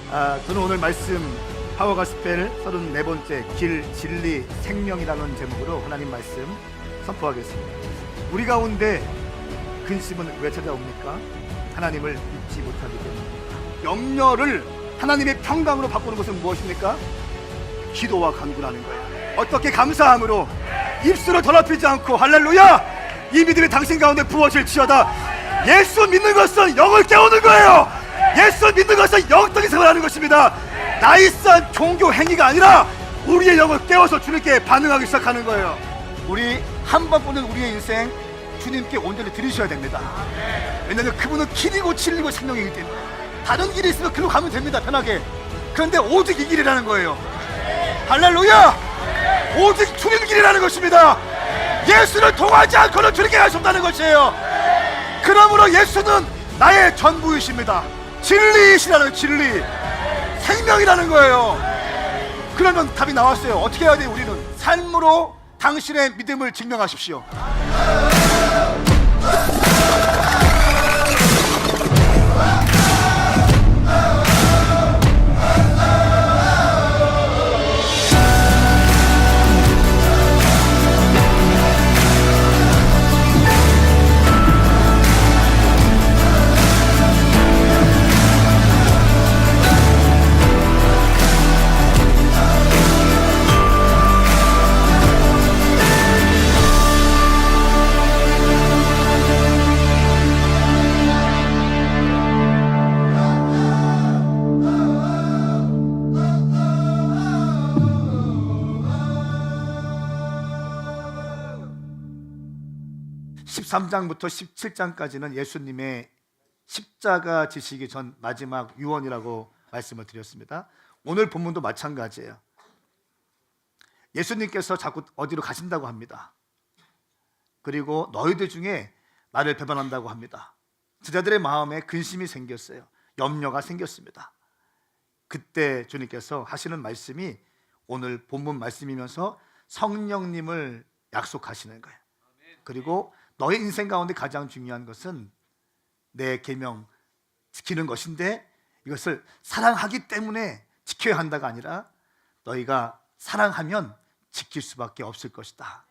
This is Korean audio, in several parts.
저는 오늘 말씀 파워가스펠 34번째 길, 진리, 생명이라는 제목으로 하나님 말씀 선포하겠습니다. 우리 가운데 근심은 왜 찾아옵니까? 하나님을 믿지 못하기 때문입니다. 염려를 하나님의 평강으로 바꾸는 것은 무엇입니까? 기도와 간구라는 거예요. 어떻게 감사함으로 입술을 더럽히지 않고 할렐루야! 이 믿음이 당신 가운데 부어질지어다. 예수 믿는 것은 영을 깨우는 거예요. 예수 믿는 것은 영적인 생활하는 것입니다. 나이스한 종교 행위가 아니라 우리의 영을 깨워서 주님께 반응하기 시작하는 거예요. 우리 한 번뿐인 우리의 인생 주님께 온전히 드리셔야 됩니다. 왜냐하면 그분은 길이고 진리고 생명이기 때문에 다른 길이 있으면 그로 가면 됩니다. 편하게. 그런데 오직 이 길이라는 거예요. 할렐루야! 오직 주님 길이라는 것입니다. 예수를 통하지 않고는 주님께 갈 수 없다는 것이에요. 그러므로 예수는 나의 전부이십니다. 진리이시라는, 진리, 생명이라는 거예요. 그러면 답이 나왔어요. 어떻게 해야 돼요? 우리는 삶으로 당신의 믿음을 증명하십시오. (13장부터) (17장까지는) 예수님의 십자가 지시기 전 마지막 유언이라고 말씀을 드렸습니다. 오늘 본문도 마찬가지예요. 예수님께서 자꾸 어디로 가신다고 합니다. 그리고 너희들 중에 나를 배반한다고 합니다. 제자들의 마음에 근심이 생겼어요. 염려가 생겼습니다. 그때 주님께서 하시는 말씀이 오늘 본문 말씀이면서 성령님을 약속하시는 거예요. 그리고 너의 인생 가운데 가장 중요한 것은 내 계명 지키는 것인데, 이것을 사랑하기 때문에 지켜야 한다가 아니라 너희가 사랑하면 지킬 수밖에 없을 것이다.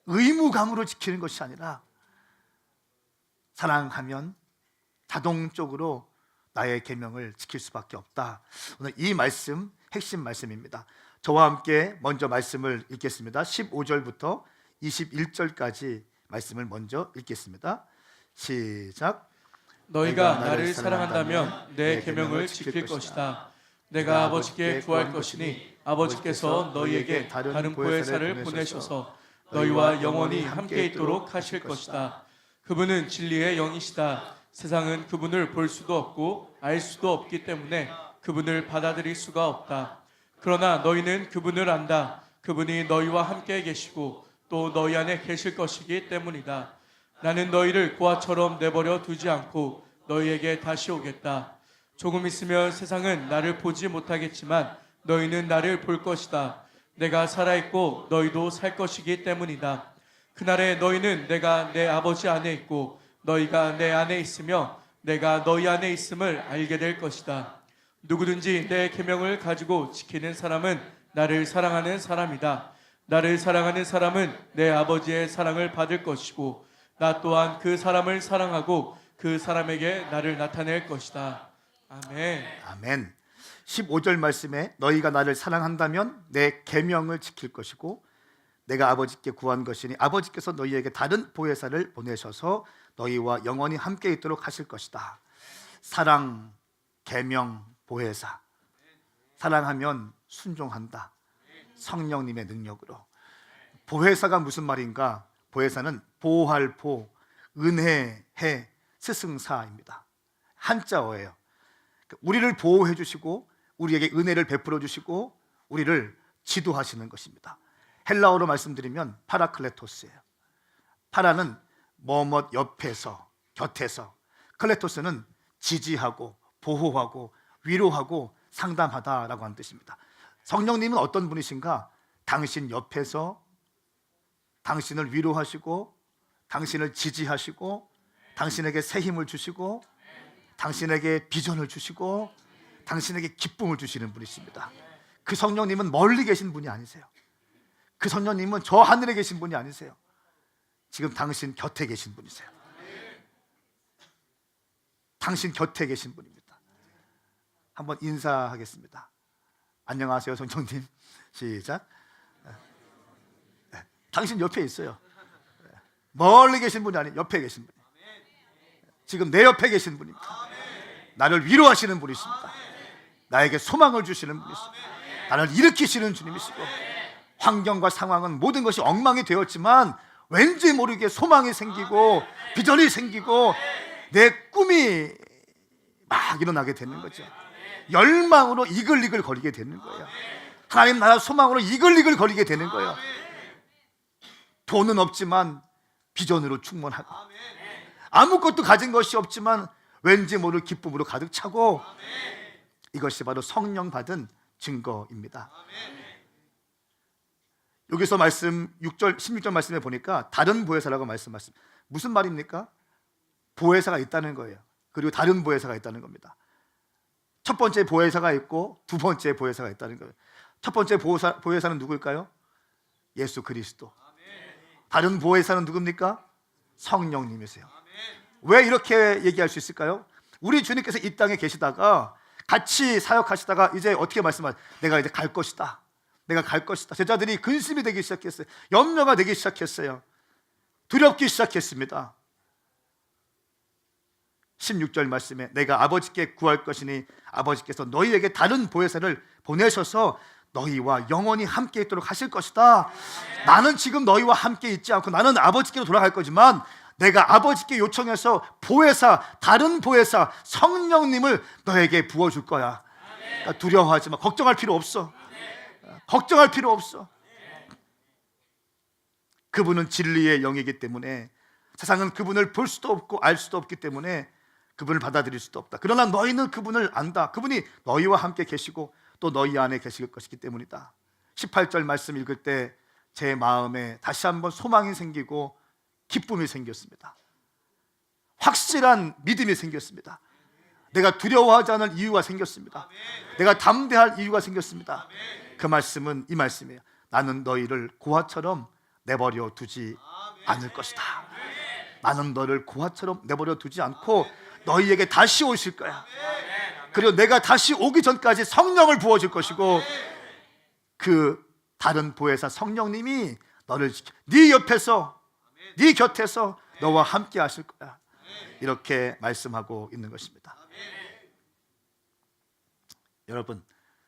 의무감으로 지키는 것이 아니라 사랑하면 자동적으로 나의 계명을 지킬 수밖에 없다. 오늘 이 말씀 핵심 말씀입니다. 저와 함께 먼저 말씀을 읽겠습니다. 15절부터 21절까지 말씀을 먼저 읽겠습니다. 시작. 너희가 나를 사랑한다면 내 계명을 지킬 것이다. 내가 아버지께 구할 것이니 아버지께서 너희에게 다른 보혜사를 보내셔서 너희와 영원히 함께 있도록 하실 것이다. 그분은 진리의 영이시다. 세상은 그분을 볼 수도 없고 알 수도 없기 때문에 그분을 받아들일 수가 없다. 그러나 너희는 그분을 안다. 그분이 너희와 함께 계시고 또 너희 안에 계실 것이기 때문이다. 나는 너희를 고아처럼 내버려 두지 않고 너희에게 다시 오겠다. 조금 있으면 세상은 나를 보지 못하겠지만 너희는 나를 볼 것이다. 내가 살아있고 너희도 살 것이기 때문이다. 그날에 너희는 내가 내 아버지 안에 있고 너희가 내 안에 있으며 내가 너희 안에 있음을 알게 될 것이다. 누구든지 내 계명을 가지고 지키는 사람은 나를 사랑하는 사람이다. 나를 사랑하는 사람은 내 아버지의 사랑을 받을 것이고 나 또한 그 사람을 사랑하고 그 사람에게 나를 나타낼 것이다. 아멘. 아멘. 15절 말씀에 너희가 나를 사랑한다면 내 계명을 지킬 것이고 내가 아버지께 구한 것이니 아버지께서 너희에게 다른 보혜사를 보내셔서 너희와 영원히 함께 있도록 하실 것이다. 사랑, 계명, 보혜사. 사랑하면 순종한다. 성령님의 능력으로. 보혜사가 무슨 말인가? 보혜사는 보호할 보, 은혜해, 스승사입니다. 한자어예요. 우리를 보호해 주시고 우리에게 은혜를 베풀어 주시고 우리를 지도하시는 것입니다. 헬라어로 말씀드리면 파라클레토스예요. 파라는 뭐뭐 옆에서, 곁에서, 클레토스는 지지하고 보호하고 위로하고 상담하다라고 하는 뜻입니다. 성령님은 어떤 분이신가? 당신 옆에서 당신을 위로하시고 당신을 지지하시고 당신에게 새 힘을 주시고 당신에게 비전을 주시고 당신에게 기쁨을 주시는 분이십니다. 그 성령님은 멀리 계신 분이 아니세요. 그 성령님은 저 하늘에 계신 분이 아니세요. 지금 당신 곁에 계신 분이세요. 당신 곁에 계신 분입니다. 한번 인사하겠습니다. 안녕하세요, 성령님. 시작. 당신 옆에 있어요. 멀리 계신 분이 아니에요. 옆에 계신 분이에요. 지금 내 옆에 계신 분입니다. 나를 위로하시는 분이십니다. 나에게 소망을 주시는 분이십니다. 나를 일으키시는 주님이시고, 환경과 상황은 모든 것이 엉망이 되었지만 왠지 모르게 소망이 생기고 비전이 생기고 내 꿈이 막 일어나게 되는 거죠. 열망으로 이글이글 거리게 되는 거예요. 하나님 나라 소망으로 이글이글 거리게 되는 거예요. 돈은 없지만 비전으로 충만하고, 아무것도 가진 것이 없지만 왠지 모를 기쁨으로 가득 차고, 이것이 바로 성령 받은 증거입니다. 여기서 말씀 6절 16절 말씀에 보니까 다른 보혜사라고 말씀하십니다. 무슨 말입니까? 보혜사가 있다는 거예요. 그리고 다른 보혜사가 있다는 겁니다. 첫 번째 보혜사가 있고 두 번째 보혜사가 있다는 거예요. 첫 번째 보혜사는 누구일까요? 예수 그리스도. 다른 보혜사는 누굽니까? 성령님이세요. 왜 이렇게 얘기할 수 있을까요? 우리 주님께서 이 땅에 계시다가 같이 사역하시다가 이제 어떻게 말씀하세요? 내가 이제 갈 것이다. 내가 갈 것이다. 제자들이 근심이 되기 시작했어요. 염려가 되기 시작했어요. 두렵기 시작했습니다. 16절 말씀에 내가 아버지께 구할 것이니 아버지께서 너희에게 다른 보혜사를 보내셔서 너희와 영원히 함께 있도록 하실 것이다. 나는 지금 너희와 함께 있지 않고 나는 아버지께로 돌아갈 거지만 내가 아버지께 요청해서 보혜사, 다른 보혜사, 성령님을 너에게 부어줄 거야. 그러니까 두려워하지 마. 걱정할 필요 없어. 걱정할 필요 없어. 그분은 진리의 영이기 때문에 세상은 그분을 볼 수도 없고 알 수도 없기 때문에 그분을 받아들일 수도 없다. 그러나 너희는 그분을 안다. 그분이 너희와 함께 계시고 또 너희 안에 계실 것이기 때문이다. 18절 말씀 읽을 때 제 마음에 다시 한번 소망이 생기고 기쁨이 생겼습니다. 확실한 믿음이 생겼습니다. 내가 두려워하지 않을 이유가 생겼습니다. 내가 담대할 이유가 생겼습니다. 그 말씀은 이 말씀이에요. 나는 너희를 고아처럼 내버려 두지 않을 것이다. 나는 너를 고아처럼 내버려 두지 않고 너희에게 다시 오실 거야. 그리고 내가 다시 오기 전까지 성령을 부어줄 것이고, 그 다른 보혜사 성령님이 너를 지켜 네 옆에서 네 곁에서 너와 함께 하실 거야. 이렇게 말씀하고 있는 것입니다. 여러분,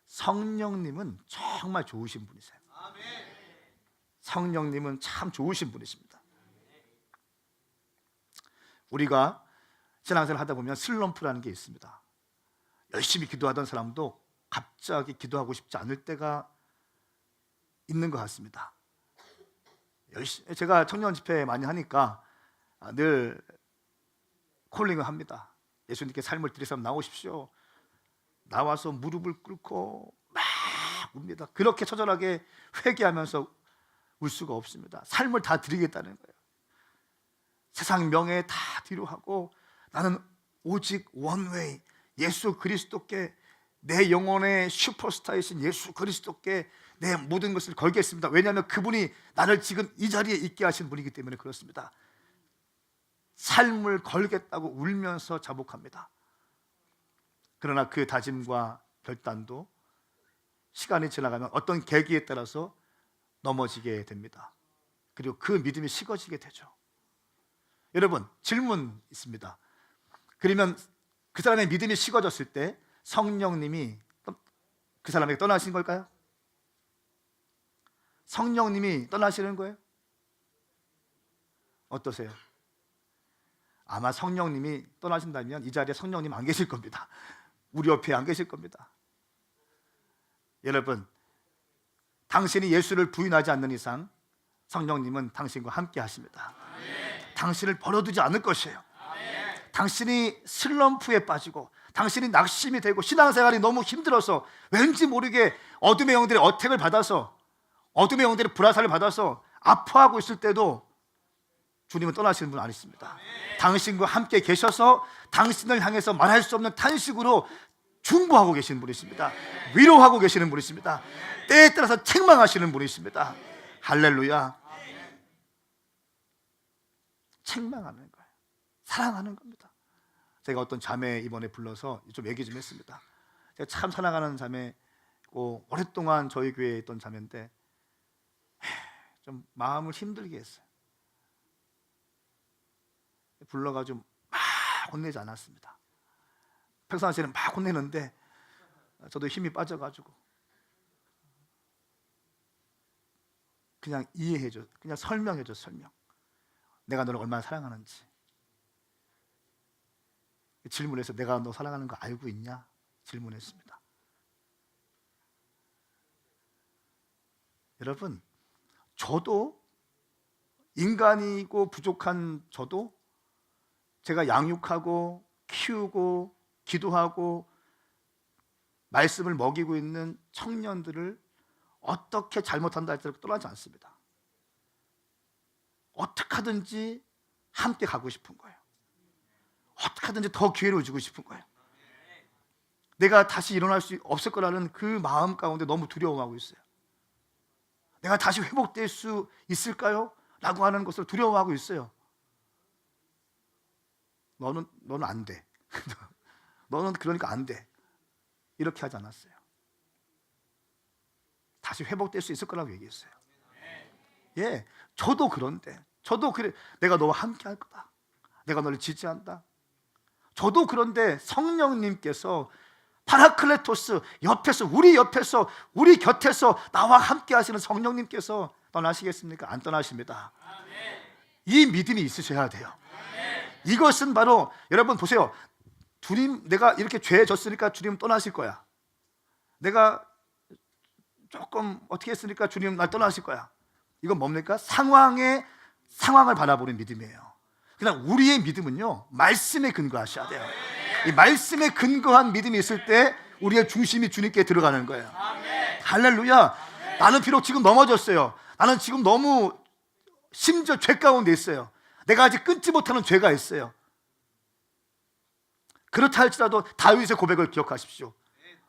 성령님은 정말 좋으신 분이세요. 성령님은 참 좋으신 분이십니다. 우리가 신앙생활 하다 보면 슬럼프라는 게 있습니다. 열심히 기도하던 사람도 갑자기 기도하고 싶지 않을 때가 있는 것 같습니다. 제가 청년 집회 많이 하니까 늘 콜링을 합니다. 예수님께 삶을 드릴 사람 나오십시오. 나와서 무릎을 꿇고 막 웁니다. 그렇게 처절하게 회개하면서 울 수가 없습니다. 삶을 다 드리겠다는 거예요. 세상 명예 다 뒤로 하고 나는 오직 원웨이 예수 그리스도께, 내 영혼의 슈퍼스타이신 예수 그리스도께 내 모든 것을 걸겠습니다. 왜냐하면 그분이 나를 지금 이 자리에 있게 하신 분이기 때문에 그렇습니다. 삶을 걸겠다고 울면서 자복합니다. 그러나 그 다짐과 결단도 시간이 지나가면 어떤 계기에 따라서 넘어지게 됩니다. 그리고 그 믿음이 식어지게 되죠. 여러분, 질문 있습니다. 그러면 그 사람의 믿음이 식어졌을 때 성령님이 그 사람에게 떠나신 걸까요? 성령님이 떠나시는 거예요? 어떠세요? 아마 성령님이 떠나신다면 이 자리에 성령님 안 계실 겁니다. 우리 옆에 안 계실 겁니다. 여러분, 당신이 예수를 부인하지 않는 이상 성령님은 당신과 함께 하십니다. 당신을 버려두지 않을 것이에요. 당신이 슬럼프에 빠지고 당신이 낙심이 되고 신앙생활이 너무 힘들어서 왠지 모르게 어둠의 영들의 어택을 받아서, 어둠의 영들의 불화살을 받아서 아파하고 있을 때도 주님은 떠나시는 분 아니십니다. 당신과 함께 계셔서 당신을 향해서 말할 수 없는 탄식으로 중보하고 계시는 분이십니다. 위로하고 계시는 분이십니다. 때에 따라서 책망하시는 분이십니다. 할렐루야. 책망하는 거예요. 사랑하는 겁니다. 제가 어떤 자매 이번에 불러서 좀 얘기 좀 했습니다. 제가 참 사랑하는 자매고 오랫동안 저희 교회에 있던 자매인데 좀 마음을 힘들게 했어요. 불러가지고 막 혼내지 않았습니다. 평상시에는 막 혼내는데 저도 힘이 빠져가지고 그냥 이해해줘, 그냥 설명해줘. 설명. 내가 너를 얼마나 사랑하는지. 질문해서 내가 너 사랑하는 거 알고 있냐? 질문했습니다. 여러분, 저도 인간이고 부족한 저도 제가 양육하고 키우고 기도하고 말씀을 먹이고 있는 청년들을 어떻게 잘못한다 할지라도 떠나지 않습니다. 어떻게 하든지 함께 가고 싶은 거예요. 어떻게 하든지 더 기회를 주고 싶은 거예요. 내가 다시 일어날 수 없을 거라는 그 마음 가운데 너무 두려워하고 있어요. 내가 다시 회복될 수 있을까요? 라고 하는 것을 두려워하고 있어요. 너는 안 돼. 너는 그러니까 안 돼. 이렇게 하지 않았어요. 다시 회복될 수 있을 거라고 얘기했어요. 예, 저도 그런데 저도 그래. 내가 너와 함께 할 거다. 내가 너를 지지한다. 저도 그런데 성령님께서 파라클레토스 옆에서 우리 곁에서 나와 함께 하시는 성령님께서 떠나시겠습니까? 안 떠나십니다. 이 믿음이 있으셔야 돼요. 이것은 바로 여러분 보세요. 주님, 내가 이렇게 죄 졌으니까 주님 떠나실 거야. 내가 조금 어떻게 했으니까 주님 날 떠나실 거야. 이건 뭡니까? 상황을 바라보는 믿음이에요. 그냥 우리의 믿음은요, 말씀에 근거하셔야 돼요. 이 말씀에 근거한 믿음이 있을 때 우리의 중심이 주님께 들어가는 거예요. 할렐루야. 나는 비록 지금 넘어졌어요. 나는 지금 너무 심지어 죄 가운데 있어요. 내가 아직 끊지 못하는 죄가 있어요. 그렇다 할지라도 다윗의 고백을 기억하십시오.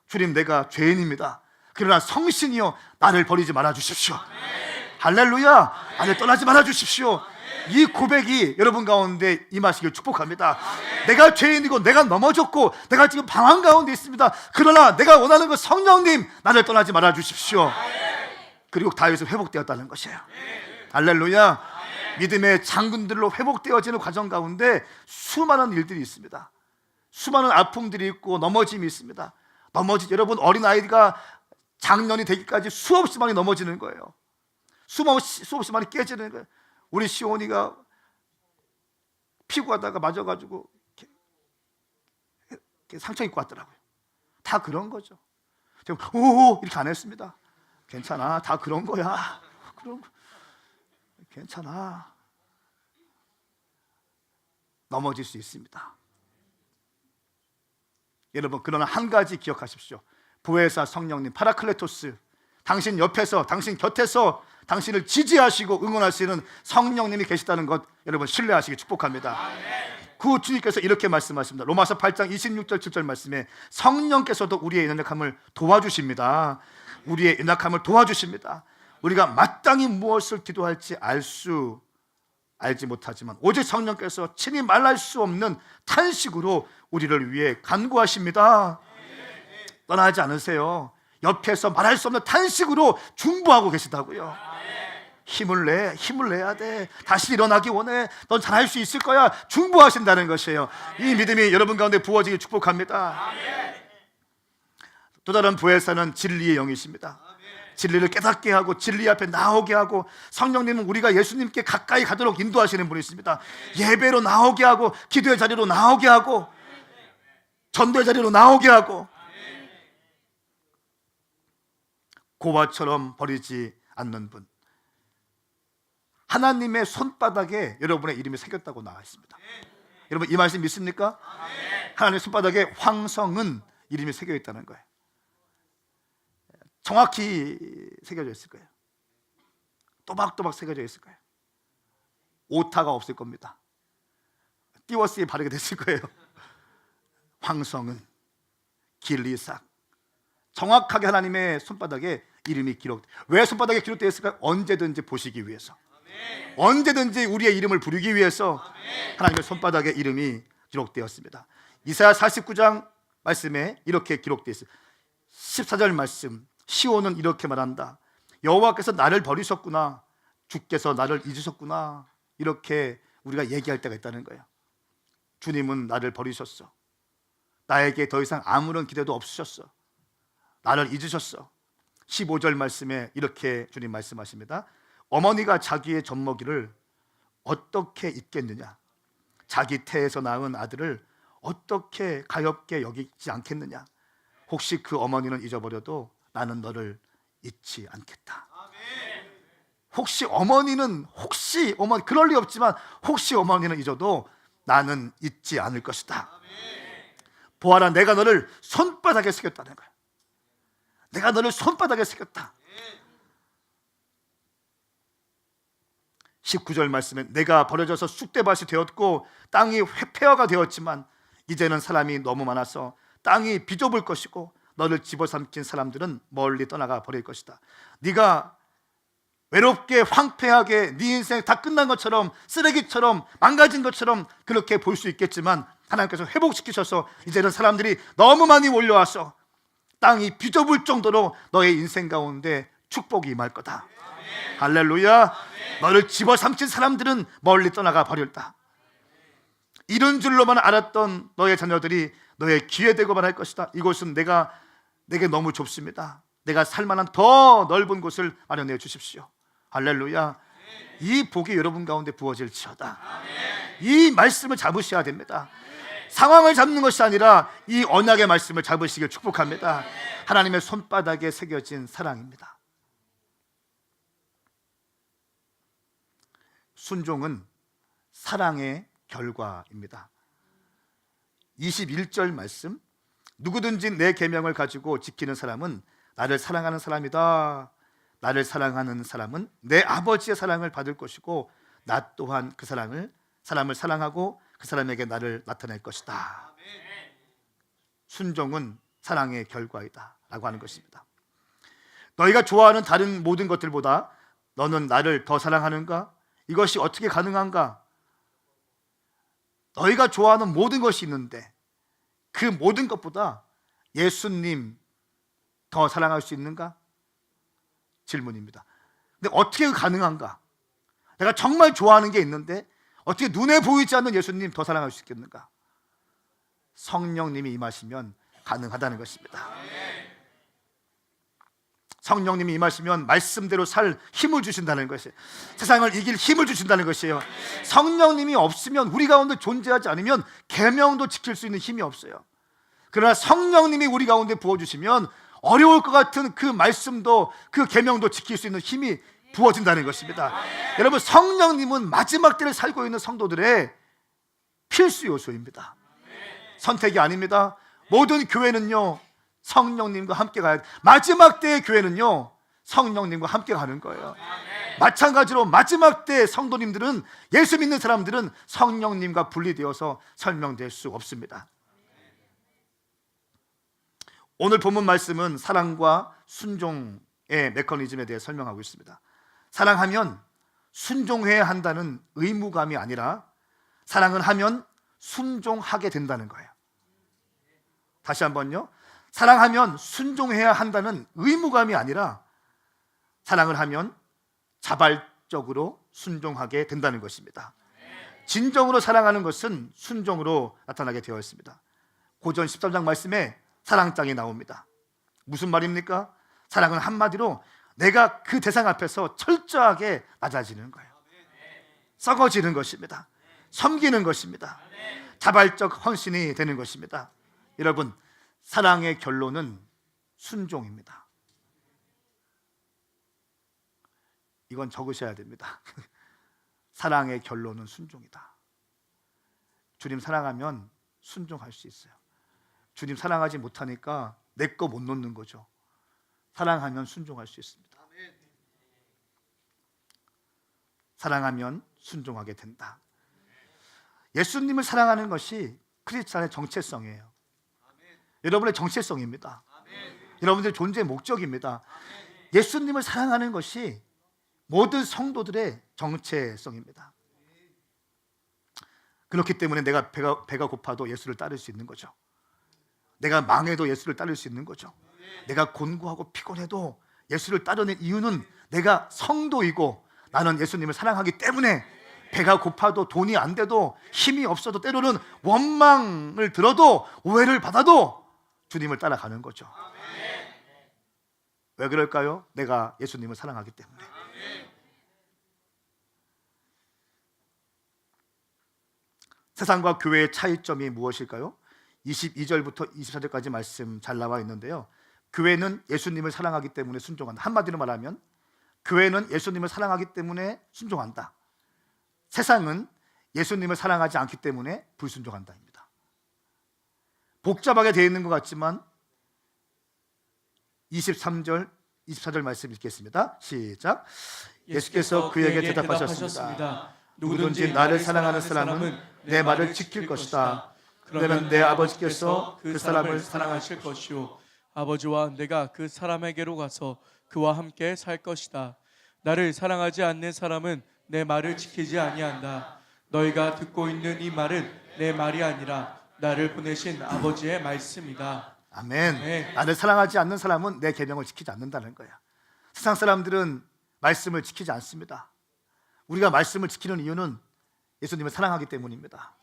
주님, 내가 죄인입니다. 그러나 성신이여 나를 버리지 말아 주십시오. 할렐루야. 나를 떠나지 말아 주십시오. 이 고백이 여러분 가운데 임하시길 축복합니다. 내가 죄인이고 내가 넘어졌고 내가 지금 방황 가운데 있습니다. 그러나 내가 원하는 그 성령님, 나를 떠나지 말아 주십시오. 그리고 다윗은 회복되었다는 것이에요. 할렐루야. 믿음의 장군들로 회복되어지는 과정 가운데 수많은 일들이 있습니다. 수많은 아픔들이 있고 넘어짐이 있습니다. 여러분, 어린아이가 장년이 되기까지 수없이 많이 넘어지는 거예요. 수없이 많이 깨지는 거예요. 우리 시온이가 피구하다가 맞아가지고 이렇게 상처 입고 왔더라고요. 다 그런 거죠. 제가 오 이렇게 안 했습니다. 괜찮아, 다 그런 거야. 그런 거 괜찮아. 넘어질 수 있습니다. 여러분, 그러나 한 가지 기억하십시오. 보혜사 성령님 파라클레토스, 당신 옆에서, 당신 곁에서 당신을 지지하시고 응원하시는 성령님이 계시다는 것 여러분 신뢰하시기 축복합니다. 그 주님께서 이렇게 말씀하십니다. 로마서 8장 26절 7절 말씀에 성령께서도 우리의 연약함을 도와주십니다. 우리의 연약함을 도와주십니다. 우리가 마땅히 무엇을 기도할지 알지 못하지만 오직 성령께서 친히 말할 수 없는 탄식으로 우리를 위해 간구하십니다. 떠나지 않으세요. 옆에서 말할 수 없는 탄식으로 중보하고 계시다고요. 힘을 내야 돼. 다시 일어나기 원해. 넌 잘할 수 있을 거야. 중보하신다는 것이에요. 이 믿음이 여러분 가운데 부어지기 축복합니다. 또 다른 보혜사는 진리의 영이십니다. 진리를 깨닫게 하고 진리 앞에 나오게 하고, 성령님은 우리가 예수님께 가까이 가도록 인도하시는 분이십니다. 예배로 나오게 하고, 기도의 자리로 나오게 하고, 전도의 자리로 나오게 하고, 고와처럼 버리지 않는 분. 하나님의 손바닥에 여러분의 이름이 새겼다고 나와 있습니다. 여러분, 이 말씀 믿습니까? 하나님의 손바닥에 황성은 이름이 새겨 있다는 거예요. 정확히 새겨져 있을 거예요. 또박또박 새겨져 있을 거예요. 오타가 없을 겁니다. 띄워쓰기 바르게 됐을 거예요. 황성은 길리삭. 정확하게 하나님의 손바닥에 이름이 왜 손바닥에 기록되어 있을까요? 언제든지 보시기 위해서, 언제든지 우리의 이름을 부르기 위해서 하나님의 손바닥에 이름이 기록되었습니다. 이사야 49장 말씀에 이렇게 기록되어 있어요. 14절 말씀, 시온은 이렇게 말한다. 여호와께서 나를 버리셨구나, 주께서 나를 잊으셨구나. 이렇게 우리가 얘기할 때가 있다는 거예요. 주님은 나를 버리셨어. 나에게 더 이상 아무런 기대도 없으셨어. 나를 잊으셨어. 15절 말씀에 이렇게 주님 말씀하십니다. 어머니가 자기의 젖먹이를 어떻게 잊겠느냐? 자기 태에서 낳은 아들을 어떻게 가엾게 여기지 않겠느냐? 혹시 그 어머니는 잊어버려도 나는 너를 잊지 않겠다. 혹시 어머니 그럴 리 없지만 혹시 어머니는 잊어도 나는 잊지 않을 것이다. 보아라, 내가 너를 손바닥에 새겼다는 거야. 내가 너를 손바닥에 새겼다. 19절 말씀에 내가 버려져서 쑥대밭이 되었고 땅이 회폐허가 되었지만 이제는 사람이 너무 많아서 땅이 비좁을 것이고 너를 집어삼킨 사람들은 멀리 떠나가 버릴 것이다. 네가 외롭게 황폐하게 네 인생 다 끝난 것처럼, 쓰레기처럼 망가진 것처럼 그렇게 볼 수 있겠지만 하나님께서 회복시키셔서 이제는 사람들이 너무 많이 몰려와서 땅이 비좁을 정도로 너의 인생 가운데 축복이 임할 거다. 할렐루야. 너를 집어삼킨 사람들은 멀리 떠나가 버렸다. 이런 줄로만 알았던 너의 자녀들이 너의 기회 되고만 할 것이다. 이곳은 내게 너무 좁습니다. 내가 살만한 더 넓은 곳을 마련해 주십시오. 할렐루야. 이 복이 여러분 가운데 부어질지어다. 이 말씀을 잡으셔야 됩니다. 상황을 잡는 것이 아니라 이 언약의 말씀을 잡으시길 축복합니다. 하나님의 손바닥에 새겨진 사랑입니다. 순종은 사랑의 결과입니다. 21절 말씀, 누구든지 내 계명을 가지고 지키는 사람은 나를 사랑하는 사람이다. 나를 사랑하는 사람은 내 아버지의 사랑을 받을 것이고 나 또한 그 사람을 사랑하고 그 사람에게 나를 나타낼 것이다. 순종은 사랑의 결과이다 라고 하는 것입니다. 너희가 좋아하는 다른 모든 것들보다 너는 나를 더 사랑하는가? 이것이 어떻게 가능한가? 너희가 좋아하는 모든 것이 있는데 그 모든 것보다 예수님 더 사랑할 수 있는가? 질문입니다. 근데 어떻게 가능한가? 내가 정말 좋아하는 게 있는데 어떻게 눈에 보이지 않는 예수님 더 사랑할 수 있겠는가? 성령님이 임하시면 가능하다는 것입니다. 성령님이 임하시면 말씀대로 살 힘을 주신다는 것이에요. 세상을 이길 힘을 주신다는 것이에요. 성령님이 없으면, 우리 가운데 존재하지 않으면 계명도 지킬 수 있는 힘이 없어요. 그러나 성령님이 우리 가운데 부어주시면 어려울 것 같은 그 말씀도, 그 계명도 지킬 수 있는 힘이 부어진다는 것입니다. 여러분, 성령님은 마지막 때를 살고 있는 성도들의 필수 요소입니다. 선택이 아닙니다. 모든 교회는요, 성령님과 함께 가야 돼. 마지막 때의 교회는요, 성령님과 함께 가는 거예요. 마찬가지로 마지막 때 성도님들은, 예수 믿는 사람들은 성령님과 분리되어서 설명될 수 없습니다. 오늘 본문 말씀은 사랑과 순종의 메커니즘에 대해 설명하고 있습니다. 사랑하면 순종해야 한다는 의무감이 아니라 사랑을 하면 순종하게 된다는 거예요. 다시 한번요. 사랑하면 순종해야 한다는 의무감이 아니라 사랑을 하면 자발적으로 순종하게 된다는 것입니다. 진정으로 사랑하는 것은 순종으로 나타나게 되어 있습니다. 고전 13장 말씀에 사랑장이 나옵니다. 무슨 말입니까? 사랑은 한마디로 내가 그 대상 앞에서 철저하게 낮아지는 거예요. 썩어지는 것입니다. 섬기는 것입니다. 자발적 헌신이 되는 것입니다. 여러분, 사랑의 결론은 순종입니다. 이건 적으셔야 됩니다. 사랑의 결론은 순종이다. 주님 사랑하면 순종할 수 있어요. 주님 사랑하지 못하니까 내 거 못 놓는 거죠. 사랑하면 순종할 수 있습니다. 사랑하면 순종하게 된다. 예수님을 사랑하는 것이 크리스찬의 정체성이에요. 여러분의 정체성입니다. 여러분들의 존재의 목적입니다. 예수님을 사랑하는 것이 모든 성도들의 정체성입니다. 그렇기 때문에 내가 배가 고파도 예수를 따를 수 있는 거죠. 내가 망해도 예수를 따를 수 있는 거죠. 내가 곤고하고 피곤해도 예수를 따르는 이유는 내가 성도이고 나는 예수님을 사랑하기 때문에 배가 고파도 돈이 안 돼도 힘이 없어도 때로는 원망을 들어도 오해를 받아도 주님을 따라가는 거죠. 왜 그럴까요? 내가 예수님을 사랑하기 때문에. 세상과 교회의 차이점이 무엇일까요? 22절부터 24절까지 말씀 잘 나와 있는데요, 교회는 예수님을 사랑하기 때문에 순종한다. 한마디로 말하면 교회는 예수님을 사랑하기 때문에 순종한다. 세상은 예수님을 사랑하지 않기 때문에 불순종한다입니다. 복잡하게 되어 있는 것 같지만 23절, 24절 말씀 읽겠습니다. 시작. 예수께서 그에게 대답하셨습니다. 누구든지 나를 사랑하는 사람은 내 말을 지킬 것이다. 그러면 내 아버지께서 그 사람을 사랑하실 것이요 아버지와 내가 그 사람에게로 가서 그와 함께 살 것이다. 나를 사랑하지 않는 사람은 내 말을 지키지 아니한다. 너희가 듣고 있는 이 말은 내 말이 아니라 나를 보내신 아버지의 말씀이다. 아멘. 네. 나를 사랑하지 않는 사람은 내 계명을 지키지 않는다는 거야. 세상 사람들은 말씀을 지키지 않습니다. 우리가 말씀을 지키는 이유는 예수님을 사랑하기 때문입니다.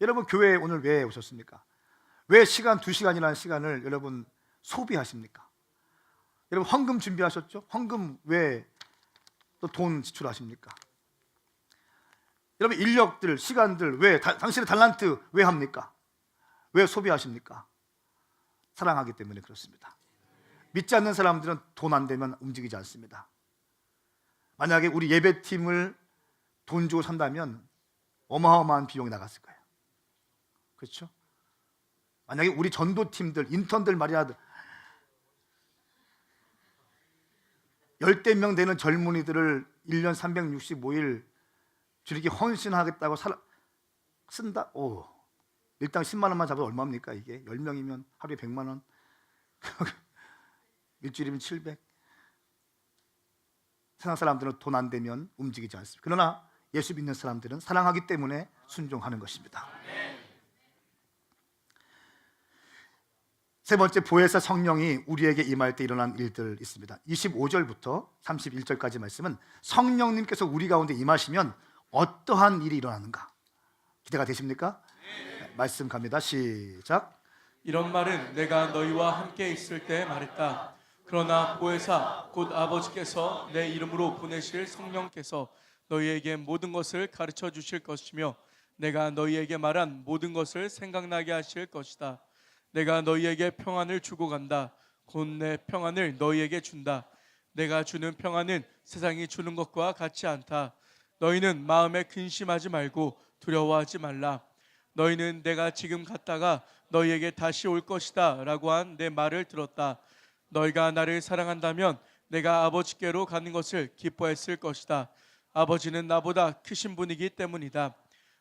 여러분, 교회에 오늘 왜 오셨습니까? 왜 시간 2시간이라는 시간을 여러분 소비하십니까? 여러분 헌금 준비하셨죠? 헌금 왜 또 돈 지출하십니까? 여러분 인력들, 시간들 왜 당신의 달란트 왜 합니까? 왜 소비하십니까? 사랑하기 때문에 그렇습니다. 믿지 않는 사람들은 돈 안 되면 움직이지 않습니다. 만약에 우리 예배팀을 돈 주고 산다면 어마어마한 비용이 나갔을 거예요. 그렇죠? 만약에 우리 전도팀들, 인턴들 말이야 10대 명 되는 젊은이들을 1년 365일 주님께 헌신하겠다고 쓴다? 오, 일당 10만 원만 잡아도 얼마입니까 이게? 10명이면 하루에 100만 원 일주일이면 700. 세상 사람들은 돈 안 되면 움직이지 않습니다. 그러나 예수 믿는 사람들은 사랑하기 때문에 순종하는 것입니다. 세 번째, 보혜사 성령이 우리에게 임할 때 일어난 일들 있습니다. 25절부터 31절까지 말씀은 성령님께서 우리 가운데 임하시면 어떠한 일이 일어나는가 기대가 되십니까? 네. 말씀 갑니다. 시작. 이런 말은 내가 너희와 함께 있을 때 말했다. 그러나 보혜사 곧 아버지께서 내 이름으로 보내실 성령께서 너희에게 모든 것을 가르쳐 주실 것이며 내가 너희에게 말한 모든 것을 생각나게 하실 것이다. 내가 너희에게 평안을 주고 간다. 곧 내 평안을 너희에게 준다. 내가 주는 평안은 세상이 주는 것과 같지 않다. 너희는 마음에 근심하지 말고 두려워하지 말라. 너희는 내가 지금 갔다가 너희에게 다시 올 것이다 라고 한 내 말을 들었다. 너희가 나를 사랑한다면 내가 아버지께로 가는 것을 기뻐했을 것이다. 아버지는 나보다 크신 분이기 때문이다.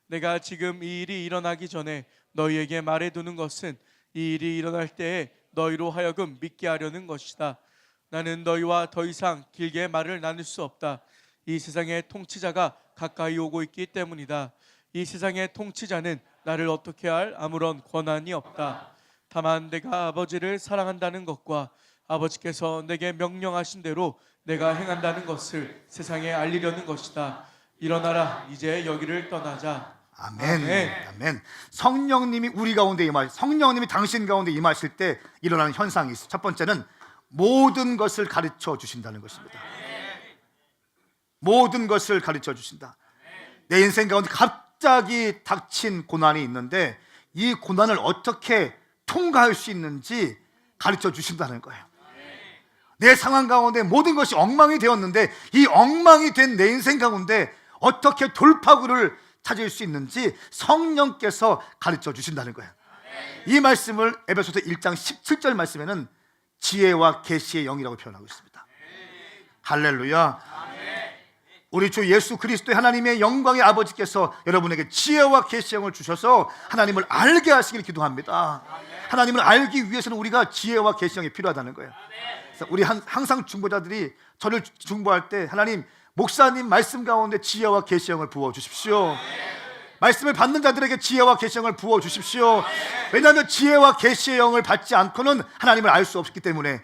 내가 지금 이 일이 일어나기 전에 너희에게 말해두는 것은 이 일이 일어날 때에 너희로 하여금 믿게 하려는 것이다. 나는 너희와 더 이상 길게 말을 나눌 수 없다. 이 세상의 통치자가 가까이 오고 있기 때문이다. 이 세상의 통치자는 나를 어떻게 할 아무런 권한이 없다. 다만 내가 아버지를 사랑한다는 것과 아버지께서 내게 명령하신 대로 내가 행한다는 것을 세상에 알리려는 것이다. 일어나라, 이제 여기를 떠나자. 아멘. 아멘. 아멘. 성령님이 우리 가운데 성령님이 당신 가운데 임하실 때 일어나는 현상이 있어요. 첫 번째는 모든 것을 가르쳐 주신다는 것입니다. 모든 것을 가르쳐 주신다. 내 인생 가운데 갑자기 닥친 고난이 있는데 이 고난을 어떻게 통과할 수 있는지 가르쳐 주신다는 거예요. 내 상황 가운데 모든 것이 엉망이 되었는데 이 엉망이 된 내 인생 가운데 어떻게 돌파구를 찾을 수 있는지 성령께서 가르쳐 주신다는 거예요. 이 말씀을 에베소서 1장 17절 말씀에는 지혜와 계시의 영이라고 표현하고 있습니다. 할렐루야. 우리 주 예수 그리스도의 하나님의 영광의 아버지께서 여러분에게 지혜와 계시형을 주셔서 하나님을 알게 하시기를 기도합니다. 하나님을 알기 위해서는 우리가 지혜와 계시형이 필요하다는 거예요. 그래서 우리 항상 중보자들이 저를 중보할 때 하나님, 목사님 말씀 가운데 지혜와 계시형을 부어 주십시오. 말씀을 받는 자들에게 지혜와 계시형을 부어 주십시오. 왜냐하면 지혜와 계시의 영을 받지 않고는 하나님을 알 수 없기 때문에.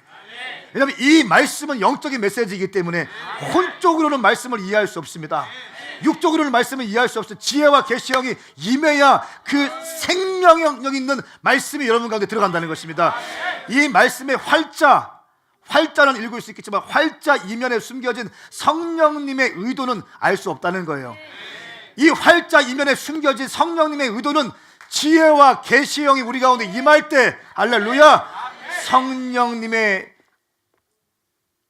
왜냐하면 이 말씀은 영적인 메시지이기 때문에 혼적으로는 말씀을 이해할 수 없습니다. 육적으로는 말씀을 이해할 수 없어요. 지혜와 계시형이 임해야 그 생명력 있는 말씀이 여러분 가운데 들어간다는 것입니다. 이 말씀의 활자는 읽을 수 있겠지만 활자 이면에 숨겨진 성령님의 의도는 알 수 없다는 거예요. 이 활자 이면에 숨겨진 성령님의 의도는 지혜와 계시형이 우리 가운데 임할 때, 할렐루야, 성령님의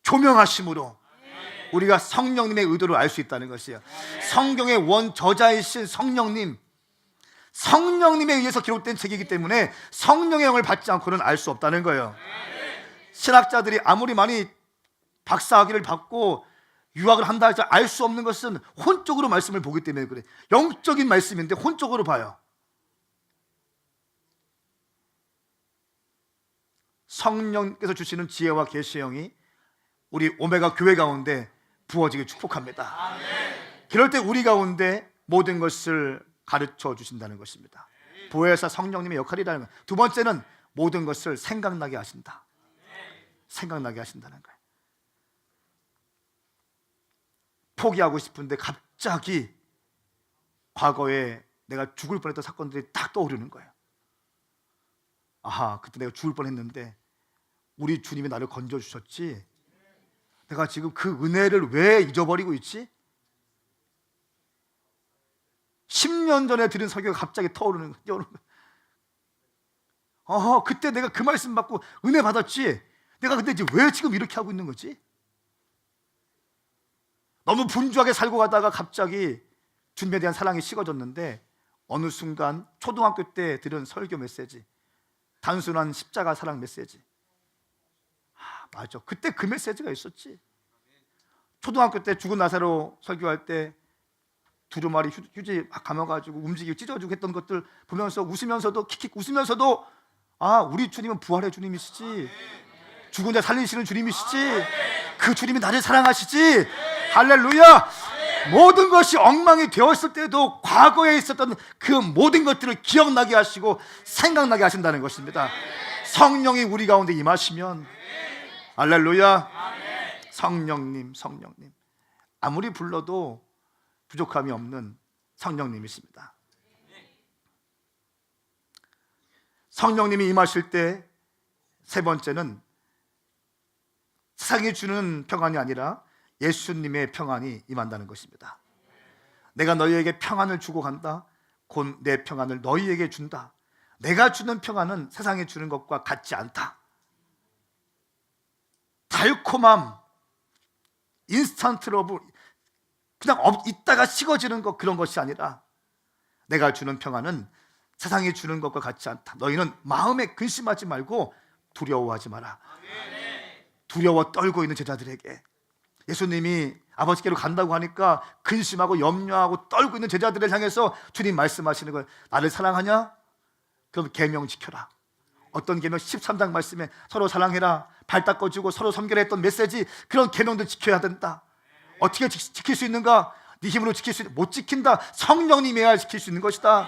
조명하심으로 우리가 성령님의 의도를 알 수 있다는 것이에요. 성경의 원저자이신 성령님에 의해서 기록된 책이기 때문에 성령의 영을 받지 않고는 알 수 없다는 거예요. 신학자들이 아무리 많이 박사학위를 받고 유학을 한다 해서 알 수 없는 것은 혼적으로 말씀을 보기 때문에 그래. 영적인 말씀인데 혼적으로 봐요. 성령께서 주시는 지혜와 계시의 영이 우리 오메가 교회 가운데 부어지길 축복합니다. 그럴 때 우리 가운데 모든 것을 가르쳐 주신다는 것입니다. 보혜사 성령님의 역할이라는 것. 두 번째는 모든 것을 생각나게 하신다. 생각나게 하신다는 거예요. 포기하고 싶은데 갑자기 과거에 내가 죽을 뻔했던 사건들이 딱 떠오르는 거예요. 아하, 그때 내가 죽을 뻔했는데 우리 주님이 나를 건져주셨지. 내가 지금 그 은혜를 왜 잊어버리고 있지? 10년 전에 들은 설교가 갑자기 떠오르는 거예요. 그때 내가 그 말씀 받고 은혜 받았지. 내가 근데 이제 왜 지금 이렇게 하고 있는 거지? 너무 분주하게 살고 가다가 갑자기 주님에 대한 사랑이 식어졌는데 어느 순간 초등학교 때 들은 설교 메시지, 단순한 십자가 사랑 메시지, 맞아, 그때 그 메시지가 있었지. 초등학교 때 죽은 나사로 설교할 때 두루마리 휴지 막 감아가지고 움직이고 찢어주고 했던 것들 보면서 웃으면서도 킥킥 웃으면서도 우리 주님은 부활의 주님이시지, 죽은 자 살리시는 주님이시지, 그 주님이 나를 사랑하시지. 할렐루야. 모든 것이 엉망이 되었을 때도 과거에 있었던 그 모든 것들을 기억나게 하시고 생각나게 하신다는 것입니다. 성령이 우리 가운데 임하시면, 할렐루야, 성령님 아무리 불러도 부족함이 없는 성령님이십니다. 성령님이 임하실 때 세 번째는 세상이 주는 평안이 아니라 예수님의 평안이 임한다는 것입니다. 내가 너희에게 평안을 주고 간다. 곧 내 평안을 너희에게 준다. 내가 주는 평안은 세상이 주는 것과 같지 않다. 달콤함, 인스턴트 러브, 그냥 있다가 식어지는 것, 그런 것이 아니라 내가 주는 평안은 세상이 주는 것과 같지 않다. 너희는 마음에 근심하지 말고 두려워하지 마라. 두려워 떨고 있는 제자들에게 예수님이 아버지께로 간다고 하니까 근심하고 염려하고 떨고 있는 제자들을 향해서 주님 말씀하시는 거예요. 나를 사랑하냐? 그럼 계명 지켜라. 어떤 계명? 13장 말씀에 서로 사랑해라, 발 닦아주고 서로 섬겨라 했던 메시지, 그런 계명도 지켜야 된다. 어떻게 지킬 수 있는가? 네 힘으로 지킬 수 있는, 못 지킨다. 성령님이어야 지킬 수 있는 것이다.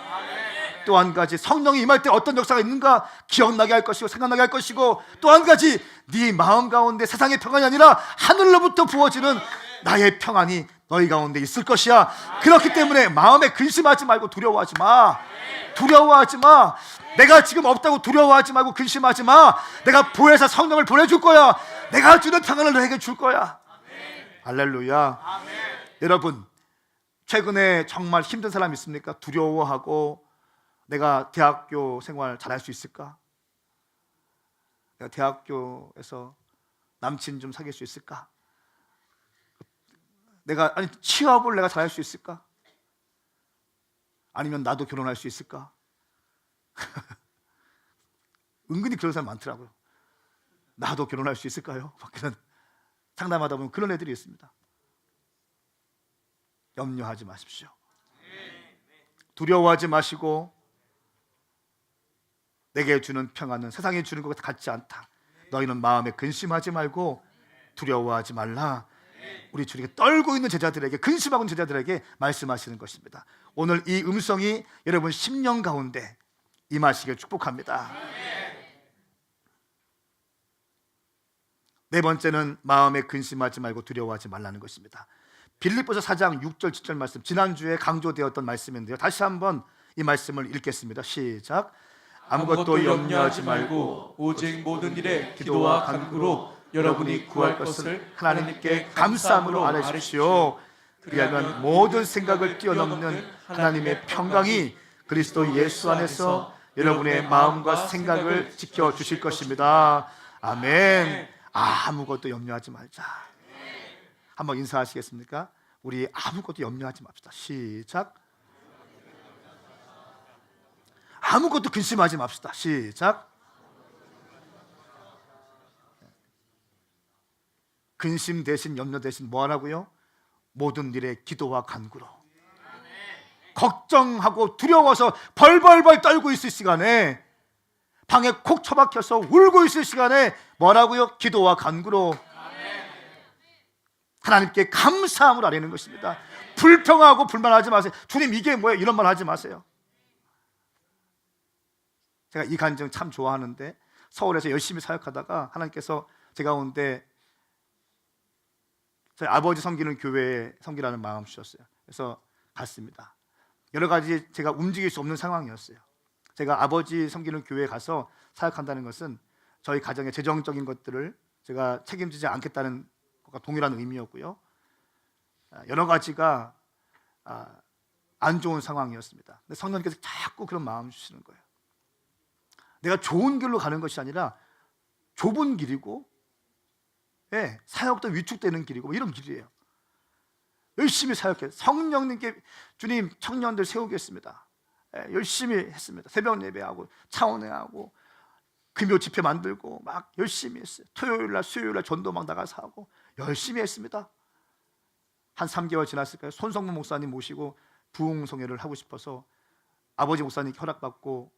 또 한 가지, 성령이 임할 때 어떤 역사가 있는가? 기억나게 할 것이고 생각나게 할 것이고, 또 한 가지, 네 마음 가운데 세상의 평안이 아니라 하늘로부터 부어지는 나의 평안이 너희 가운데 있을 것이야. 그렇기 때문에 마음에 근심하지 말고 두려워하지 마. 두려워하지 마. 내가 지금 없다고 두려워하지 말고 근심하지 마. 내가 보혜사 성령을 보내줄 거야. 내가 주는 평안을 너에게 줄 거야. 할렐루야. 여러분, 최근에 정말 힘든 사람 있습니까? 두려워하고 내가 대학교 생활 잘할 수 있을까? 내가 대학교에서 남친 좀 사귈 수 있을까? 취업을 내가 잘할 수 있을까? 아니면 나도 결혼할 수 있을까? 은근히 그런 사람 많더라고요. 나도 결혼할 수 있을까요? 막 그런, 상담하다 보면 그런 애들이 있습니다. 염려하지 마십시오. 두려워하지 마시고 내게 주는 평안은 세상에 주는 것 같지 않다. 너희는 마음에 근심하지 말고 두려워하지 말라. 우리 주님께 떨고 있는 제자들에게, 근심하고 있는 제자들에게 말씀하시는 것입니다. 오늘 이 음성이 여러분 심령 가운데 임하시길 축복합니다. 네 번째는 마음에 근심하지 말고 두려워하지 말라는 것입니다. 빌립보서 4장 6절 7절 말씀, 지난주에 강조되었던 말씀인데요, 다시 한번 이 말씀을 읽겠습니다. 시작. 아무것도 염려하지 말고 오직 모든 일에 기도와 간구로 여러분이 구할 것을 하나님께 감사함으로 아뢰십시오. 그리하면 모든 생각을 뛰어넘는 하나님의 평강이 그리스도 예수 안에서 여러분의 마음과 생각을 지켜주실 것입니다. 아멘. 아무것도 염려하지 말자. 한번 인사하시겠습니까? 우리 아무것도 염려하지 맙시다. 시작. 아무것도 근심하지 맙시다. 시작. 근심 대신 염려 대신 뭐 하라고요? 모든 일에 기도와 간구로. 걱정하고 두려워서 벌벌벌 떨고 있을 시간에, 방에 콕 처박혀서 울고 있을 시간에 뭐라고요? 기도와 간구로 하나님께 감사함을 아뢰는 것입니다. 불평하고 불만하지 마세요. 주님 이게 뭐예요? 이런 말 하지 마세요. 제가 이 간증 참 좋아하는데, 서울에서 열심히 사역하다가 하나님께서 제 가운데 저희 아버지 섬기는 교회에 섬기라는 마음 주셨어요. 그래서 갔습니다. 여러 가지 제가 움직일 수 없는 상황이었어요. 제가 아버지 섬기는 교회에 가서 사역한다는 것은 저희 가정의 재정적인 것들을 제가 책임지지 않겠다는 것과 동일한 의미였고요, 여러 가지가 안 좋은 상황이었습니다. 근데 성령님께서 자꾸 그런 마음 주시는 거예요. 내가 좋은 길로 가는 것이 아니라 좁은 길이고, 사역도 위축되는 길이고, 이런 길이에요. 열심히 사역해요. 성령님께 주님 청년들 세우겠습니다. 열심히 했습니다. 새벽 예배하고 차원회하고 금요 집회 만들고 막 열심히 했어요. 토요일날 수요일날 전도 막 나가서 하고 열심히 했습니다. 한 3개월 지났을까요? 손성무 목사님 모시고 부흥성회를 하고 싶어서 아버지 목사님께 허락받고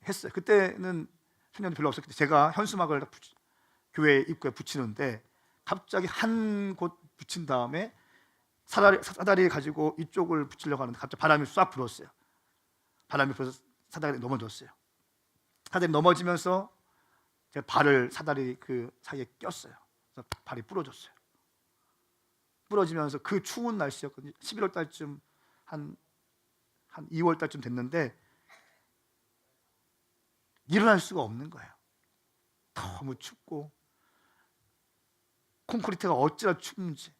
했어요. 그때는 청년이 별로 없었기 때문에 제가 현수막을 교회 입구에 붙이는데, 갑자기 한 곳 붙인 다음에 사다리 가지고 이쪽을 붙이려고 하는데 갑자기 바람이 싹 불었어요. 바람이 불어서 사다리 넘어졌어요. 사다리 넘어지면서 제 발을 사다리 그 사이에 꼈어요. 그래서 발이 부러졌어요. 부러지면서 그 추운 날씨였거든요. 11월 달쯤 한 2월 달쯤 됐는데 일어날 수가 없는 거예요. 너무 춥고 콘크리트가 어찌나 춥는지.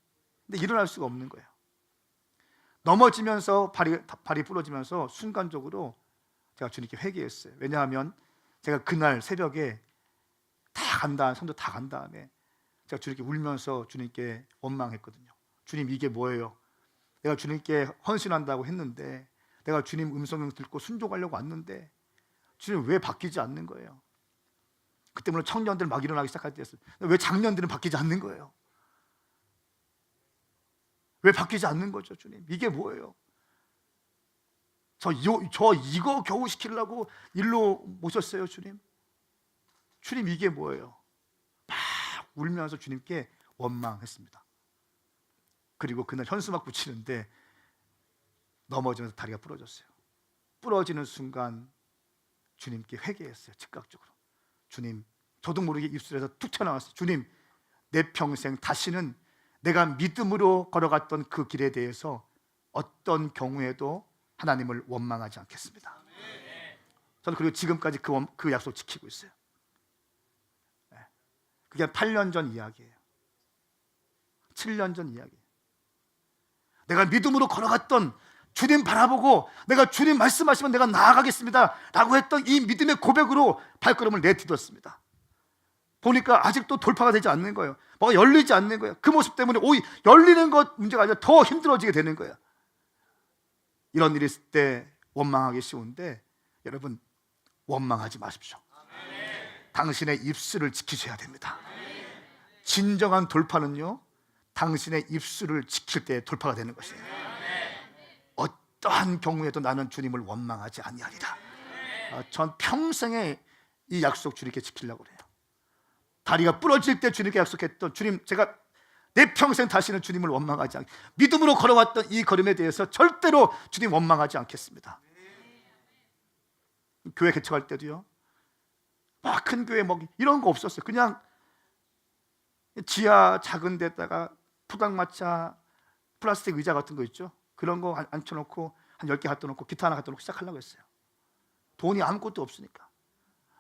근데 일어날 수가 없는 거예요. 넘어지면서 발이 부러지면서 순간적으로 제가 주님께 회개했어요. 왜냐하면 제가 그날 새벽에 성도 다 간 다음에 제가 주님께 울면서 주님께 원망했거든요. 주님 이게 뭐예요? 내가 주님께 헌신한다고 했는데, 내가 주님 음성을 듣고 순종하려고 왔는데 주님 왜 바뀌지 않는 거예요? 그때 물론 청년들 막 일어나기 시작할 때였어요. 왜 작년들은 바뀌지 않는 거예요? 왜 바뀌지 않는 거죠, 주님? 이게 뭐예요? 저 이거 겨우 시키려고 일로 모셨어요, 주님? 주님 이게 뭐예요? 막 울면서 주님께 원망했습니다. 그리고 그날 현수막 붙이는데 넘어지면서 다리가 부러졌어요. 부러지는 순간 주님께 회개했어요. 즉각적으로. 주님, 저도 모르게 입술에서 툭 튀어나왔어요. 주님, 내 평생 다시는 내가 믿음으로 걸어갔던 그 길에 대해서 어떤 경우에도 하나님을 원망하지 않겠습니다. 저는 그리고 지금까지 그 약속 지키고 있어요. 그게 8년 전 이야기예요. 7년 전 이야기예요. 내가 믿음으로 걸어갔던, 주님 바라보고 내가 주님 말씀하시면 내가 나아가겠습니다 라고 했던 이 믿음의 고백으로 발걸음을 내딛었습니다. 보니까 아직도 돌파가 되지 않는 거예요. 뭐가 열리지 않는 거예요. 그 모습 때문에 열리는 것 문제가 아니라 더 힘들어지게 되는 거예요. 이런 일이 있을 때 원망하기 쉬운데, 여러분 원망하지 마십시오. 당신의 입술을 지키셔야 됩니다. 진정한 돌파는요, 당신의 입술을 지킬 때 돌파가 되는 것이에요. 어떠한 경우에도 나는 주님을 원망하지 아니하리라. 전 평생에 이 약속 주님께 지키려고 그래요. 다리가 부러질 때 주님께 약속했던, 주님, 제가 내 평생 다시는 주님을 원망하지 않게, 믿음으로 걸어왔던 이 걸음에 대해서 절대로 주님 원망하지 않겠습니다. 교회 개척할 때도요, 막 큰 교회 이런 거 없었어요. 그냥 지하 작은 데다가 포장마차 플라스틱 의자 같은 거 있죠, 그런 거 앉혀놓고 한 10개 갖다 놓고 기타 하나 갖다 놓고 시작하려고 했어요. 돈이 아무것도 없으니까.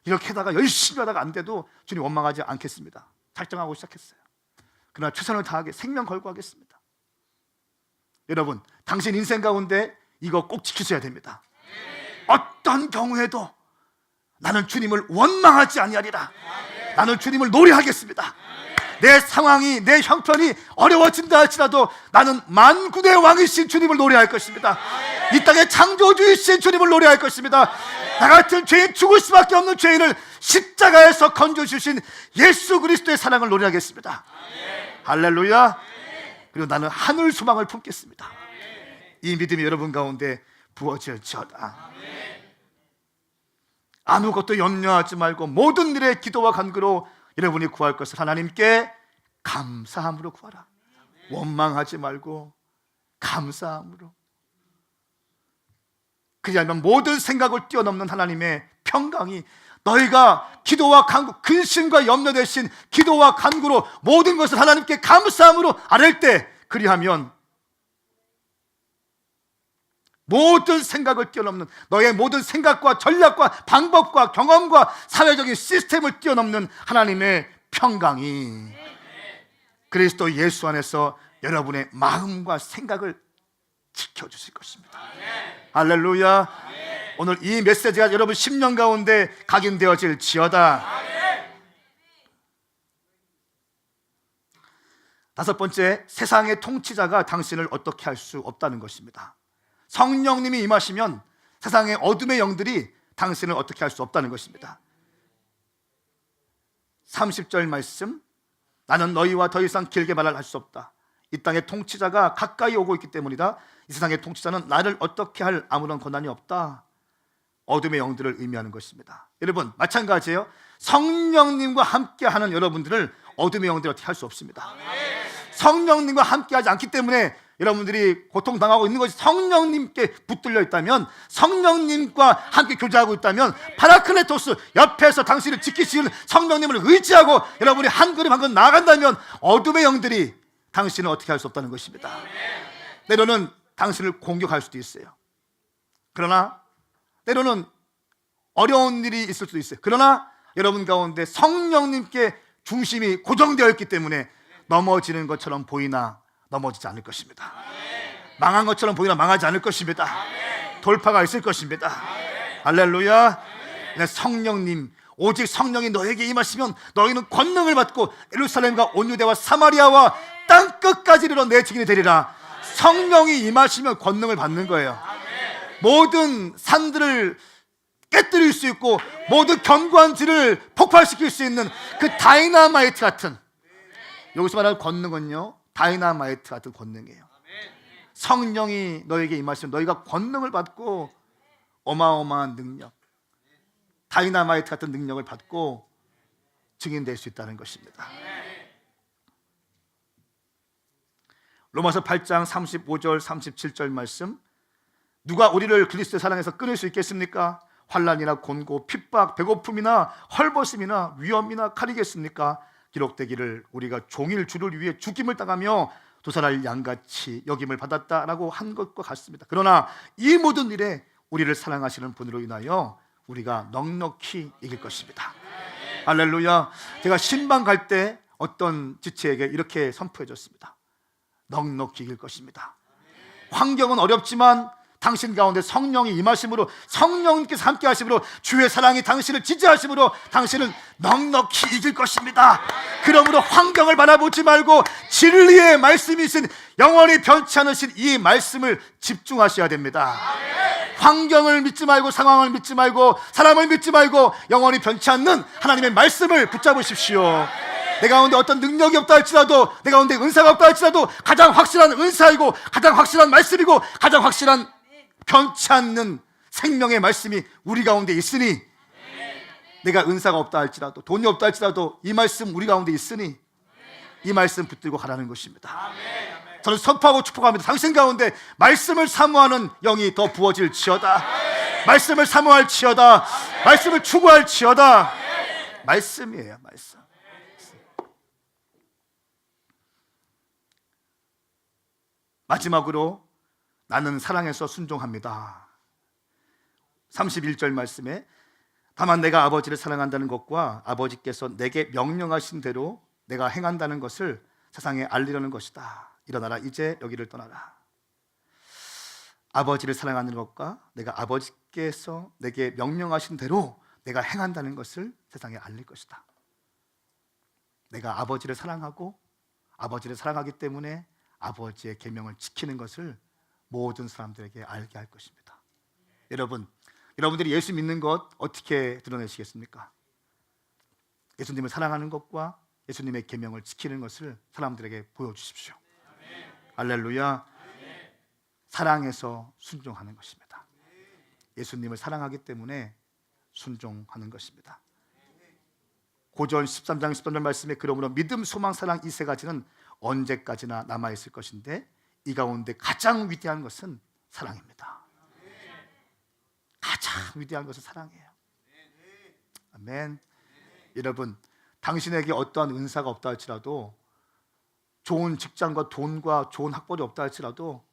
이렇게 하다가 열심히 하다가 안 돼도 주님 원망하지 않겠습니다. 작정하고 시작했어요. 그러나 최선을 다하게 생명 걸고 하겠습니다. 여러분, 당신 인생 가운데 이거 꼭 지키셔야 됩니다. 어떤 경우에도 나는 주님을 원망하지 아니하리라. 나는 주님을 노래하겠습니다. 내 상황이, 내 형편이 어려워진다 할지라도 나는 만군의 왕이신 주님을 노래할 것입니다. 이 땅의 창조주이신 주님을 노래할 것입니다. 나 같은 죄인, 죽을 수밖에 없는 죄인을 십자가에서 건져주신 예수 그리스도의 사랑을 노래하겠습니다. 할렐루야. 그리고 나는 하늘 소망을 품겠습니다. 이 믿음이 여러분 가운데 부어질지어다. 아무것도 염려하지 말고 모든 일에 기도와 간구로 여러분이 구할 것을 하나님께 감사함으로 구하라. 원망하지 말고 감사함으로. 그리하면 모든 생각을 뛰어넘는 하나님의 평강이 너희가 기도와 간구, 근심과 염려 대신 기도와 간구로 모든 것을 하나님께 감사함으로 아랠 때, 그리하면 모든 생각을 뛰어넘는, 너의 모든 생각과 전략과 방법과 경험과 사회적인 시스템을 뛰어넘는 하나님의 평강이 그리스도 예수 안에서 여러분의 마음과 생각을 지켜주실 것입니다. 할렐루야. 오늘 이 메시지가 여러분 10년 가운데 각인되어질 지어다. 다섯 번째, 세상의 통치자가 당신을 어떻게 할 수 없다는 것입니다. 성령님이 임하시면 세상의 어둠의 영들이 당신을 어떻게 할 수 없다는 것입니다. 30절 말씀, 나는 너희와 더 이상 길게 말을 할 수 없다. 이 땅의 통치자가 가까이 오고 있기 때문이다. 이 세상의 통치자는 나를 어떻게 할 아무런 권한이 없다. 어둠의 영들을 의미하는 것입니다. 여러분, 마찬가지예요. 성령님과 함께하는 여러분들을 어둠의 영들이 어떻게 할 수 없습니다. 성령님과 함께하지 않기 때문에 여러분들이 고통당하고 있는 것이, 성령님께 붙들려 있다면, 성령님과 함께 교제하고 있다면, 파라클레토스 옆에서 당신을 지키시는 성령님을 의지하고 여러분이 한 걸음 한 걸음 나아간다면 어둠의 영들이 당신을 어떻게 할 수 없다는 것입니다. 때로는 당신을 공격할 수도 있어요. 그러나 때로는 어려운 일이 있을 수도 있어요. 그러나 여러분 가운데 성령님께 중심이 고정되어 있기 때문에 넘어지는 것처럼 보이나 넘어지지 않을 것입니다. 망한 것처럼 보이나 망하지 않을 것입니다. 돌파가 있을 것입니다. 할렐루야. 성령님, 오직 성령이 너에게 임하시면 너희는 권능을 받고 예루살렘과 온 유대와 사마리아와 땅끝까지 이르러 내 증인이 되리라. 성령이 임하시면 권능을 받는 거예요. 모든 산들을 깨뜨릴 수 있고 모든 견고한 질을 폭발시킬 수 있는 그 다이나마이트 같은, 여기서 말하는 권능은요, 다이나마이트 같은 권능이에요. 성령이 너에게 임하시면 너희가 권능을 받고 어마어마한 능력, 다이나마이트 같은 능력을 받고 증인될 수 있다는 것입니다. 로마서 8장 35절 37절 말씀, 누가 우리를 그리스도의 사랑에서 끊을 수 있겠습니까? 환난이나 곤고, 핍박, 배고픔이나 헐벗음이나 위험이나 칼이겠습니까? 기록되기를 우리가 종일 주를 위해 죽임을 당하며 도살할 양같이 여김을 받았다라고 한 것과 같습니다. 그러나 이 모든 일에 우리를 사랑하시는 분으로 인하여 우리가 넉넉히 이길 것입니다. 할렐루야. 제가 신방 갈 때 어떤 지체에게 이렇게 선포해 줬습니다. 넉넉히 이길 것입니다. 환경은 어렵지만 당신 가운데 성령이 임하심으로, 성령님께서 함께 하심으로, 주의 사랑이 당신을 지지하심으로 당신은 넉넉히 이길 것입니다. 그러므로 환경을 바라보지 말고 진리의 말씀이신, 영원히 변치 않으신 이 말씀을 집중하셔야 됩니다. 환경을 믿지 말고, 상황을 믿지 말고, 사람을 믿지 말고 영원히 변치 않는 하나님의 말씀을 붙잡으십시오. 내 가운데 어떤 능력이 없다 할지라도, 내 가운데 은사가 없다 할지라도 가장 확실한 은사이고 가장 확실한 말씀이고 가장 확실한 변치 않는 생명의 말씀이 우리 가운데 있으니, 내가 은사가 없다 할지라도 돈이 없다 할지라도 이 말씀 우리 가운데 있으니 이 말씀 붙들고 가라는 것입니다. 저는 선포하고 축복합니다. 당신 가운데 말씀을 사모하는 영이 더 부어질지어다. 말씀을 사모할지어다. 말씀을 추구할지어다. 말씀이에요, 말씀. 마지막으로 나는 사랑해서 순종합니다. 31절 말씀에 다만 내가 아버지를 사랑한다는 것과 아버지께서 내게 명령하신 대로 내가 행한다는 것을 세상에 알리려는 것이다. 일어나라, 이제 여기를 떠나라. 아버지를 사랑하는 것과 내가 아버지께서 내게 명령하신 대로 내가 행한다는 것을 세상에 알릴 것이다. 내가 아버지를 사랑하고 아버지를 사랑하기 때문에 아버지의 계명을 지키는 것을 모든 사람들에게 알게 할 것입니다. 여러분들이 예수 믿는 것 어떻게 드러내시겠습니까? 예수님을 사랑하는 것과 예수님의 계명을 지키는 것을 사람들에게 보여주십시오. 할렐루야. 사랑해서 순종하는 것입니다. 예수님을 사랑하기 때문에 순종하는 것입니다. 고전 13장 13절 말씀에 그러므로 믿음, 소망, 사랑 이 세 가지는 언제까지나 남아있을 것인데 이 가운데 가장 위대한 것은 사랑입니다. 가장 위대한 것은 사랑이에요. 아멘. 여러분, 당신에게 어떠한 은사가 없다 할지라도, 좋은 직장과 돈과 좋은 학벌이 없다 할지라도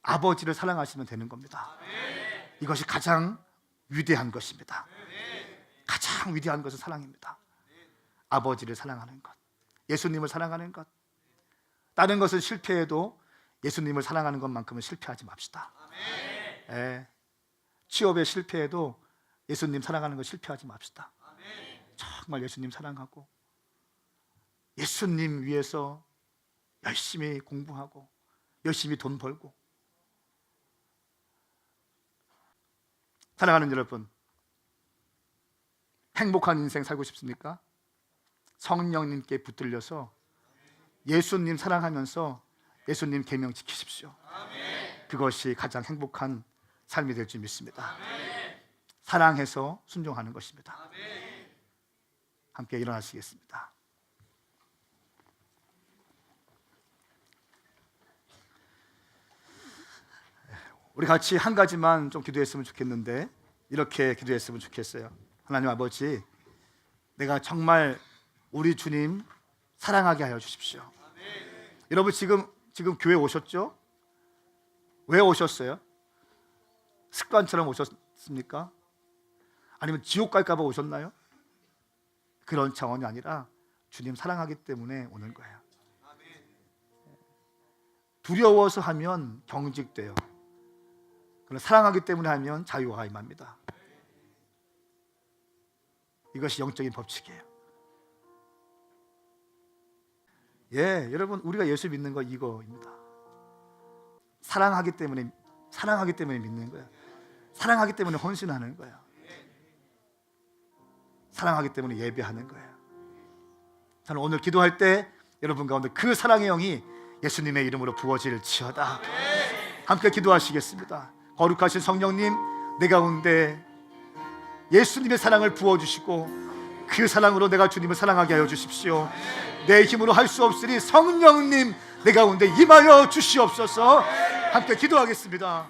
아버지를 사랑하시면 되는 겁니다. 이것이 가장 위대한 것입니다. 가장 위대한 것은 사랑입니다. 아버지를 사랑하는 것, 예수님을 사랑하는 것. 다른 것은 실패해도 예수님을 사랑하는 것만큼은 실패하지 맙시다. 취업에 실패해도 예수님 사랑하는 거 실패하지 맙시다. 정말 예수님 사랑하고 예수님 위해서 열심히 공부하고 열심히 돈 벌고. 사랑하는 여러분, 행복한 인생 살고 싶습니까? 성령님께 붙들려서 예수님 사랑하면서 예수님 계명 지키십시오. 그것이 가장 행복한 삶이 될 줄 믿습니다. 사랑해서 순종하는 것입니다. 함께 일어나시겠습니다. 우리 같이 한 가지만 좀 기도했으면 좋겠는데, 이렇게 기도했으면 좋겠어요. 하나님 아버지, 내가 정말 우리 주님 사랑하게 하여 주십시오. 여러분 지금 교회 오셨죠? 왜 오셨어요? 습관처럼 오셨습니까? 아니면 지옥 갈까 봐 오셨나요? 그런 차원이 아니라 주님 사랑하기 때문에 오는 거예요. 두려워서 하면 경직돼요. 그러나 사랑하기 때문에 하면 자유가 임합니다. 이것이 영적인 법칙이에요. 여러분, 우리가 예수 믿는 거 이거입니다. 사랑하기 때문에 믿는 거예요. 사랑하기 때문에 헌신하는 거예요. 사랑하기 때문에 예배하는 거예요. 저는 오늘 기도할 때 여러분 가운데 그 사랑의 영이 예수님의 이름으로 부어질지어다. 함께 기도하시겠습니다. 거룩하신 성령님, 내 가운데 예수님의 사랑을 부어주시고 그 사랑으로 내가 주님을 사랑하게 하여 주십시오. 내 힘으로 할 수 없으니 성령님 내 가운데 임하여 주시옵소서. 함께 기도하겠습니다.